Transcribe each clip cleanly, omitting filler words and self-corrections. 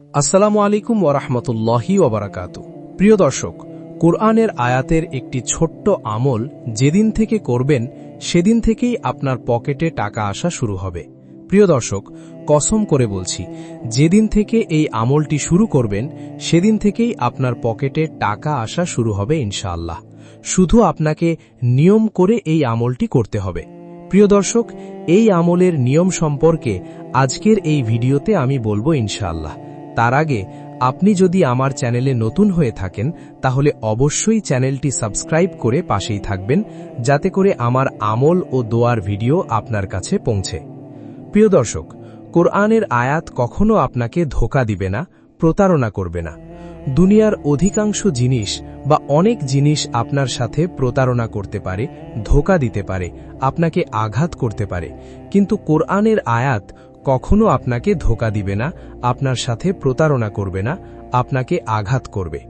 আসসালামু আলাইকুম ওয়া রাহমাতুল্লাহি ওয়া বারাকাতুহু। প্রিয় দর্শক, কোরআনের আয়াতের একটি ছোট্ট আমল যেদিন থেকে করবেন সেদিন থেকেই আপনার পকেটে টাকা আসা শুরু হবে। প্রিয় দর্শক, কসম করে বলছি, যেদিন থেকে এই আমলটি শুরু করবেন সেদিন থেকেই আপনার পকেটে টাকা আসা শুরু হবে ইনশাআল্লাহ। শুধু আপনাকে নিয়ম করে এই আমলটি করতে হবে। প্রিয় দর্শক, এই আমলের নিয়ম সম্পর্কে আজকের এই ভিডিওতে আমি বলবো ইনশাআল্লাহ। তার আগে আপনি যদি আমার চ্যানেলে নতুন হয়ে থাকেন তাহলে অবশ্যই চ্যানেলটি সাবস্ক্রাইব করে পাশেই থাকবেন, যাতে করে আমার আমল ও দোয়ার ভিডিও আপনার কাছে পৌঁছে। প্রিয় দর্শক, কোরআনের আয়াত কখনো আপনাকে ধোঁকা দিবে না, প্রতারণা করবে না। দুনিয়ার অধিকাংশ জিনিস বা অনেক জিনিস আপনার সাথে প্রতারণা করতে পারে, ধোঁকা দিতে পারে, আপনাকে আঘাত করতে পারে, কিন্তু কোরআনের আয়াত কখনো আপনাকে ধোঁকা দিবে না, আপনার সাথে প্রতারণা করবে না, আপনাকে আঘাত করবে।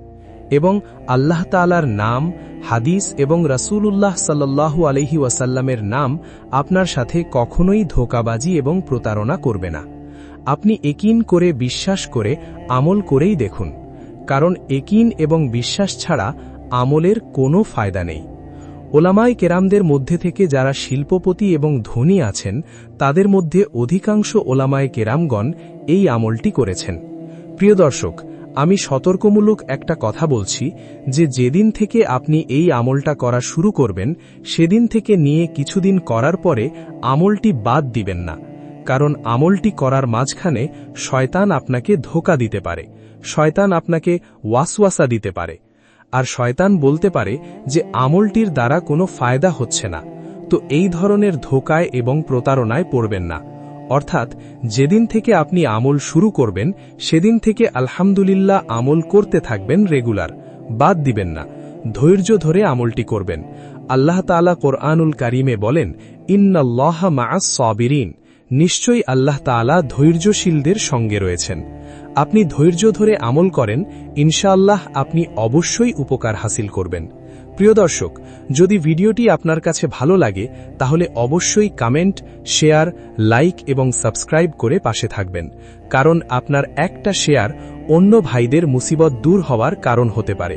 এবং আল্লাহ তাআলার নাম, হাদিস এবং রাসূলুল্লাহ সাল্লাল্লাহু আলাইহি ওয়াসাল্লামের নাম আপনার সাথে কখনোই ধোঁকাবাজি এবং প্রতারণা করবে না। আপনি ইয়াকিন করে বিশ্বাস করে আমল করেই দেখুন, কারণ ইয়াকিন এবং বিশ্বাস ছাড়া আমলের কোনো ফায়দা নেই। ওলামায়ে কেরামদের মধ্যে থেকে যারা শিল্পপতি এবং ধনী আছেন তাদের মধ্যে অধিকাংশ ওলামায়ে কেরামগণ এই আমলটি করেছেন। প্রিয় দর্শক, আমি সতর্কমূলক একটা কথা বলছি যে যেদিন থেকে আপনি এই আমলটা করা শুরু করবেন সেদিন থেকে নিয়ে কিছুদিন করার পরে আমলটি বাদ দিবেন না, কারণ আমলটি করার মাঝখানে শয়তান আপনাকে ধোঁকা দিতে পারে, শয়তান আপনাকে ওয়াসওয়াসা দিতে পারে। আর শয়তান বলতে পারে যে আমলটির দ্বারা কোনো ফায়দা হচ্ছে না, তো এই ধরনের ধোঁকায় এবং প্রতারণায় পড়বেন না। অর্থাৎ যেদিন থেকে আপনি আমল শুরু করবেন সেদিন থেকে আলহামদুলিল্লাহ আমল করতে থাকবেন, রেগুলার, বাদ দিবেন না, ধৈর্য ধরে আমলটি করবেন। আল্লাহ তাআলা কোরআনুল কারীমে বলেন, ইন্নাল্লাহা মা'আস সাবিরিন, নিশ্চয়ই আল্লাহ তাআলা ধৈর্যশীলদের সঙ্গে রয়েছেন। আপনি ধৈর্য ধরে আমল করেন, ইনশাআল্লাহ আপনি অবশ্যই উপকার হাসিল করবেন। প্রিয় দর্শক, যদি ভিডিওটি আপনার কাছে ভালো লাগে তাহলে অবশ্যই কমেন্ট, শেয়ার, লাইক এবং সাবস্ক্রাইব করে পাশে থাকবেন, কারণ আপনার একটা শেয়ার অন্য ভাইদের মুসিবত দূর হওয়ার কারণ হতে পারে।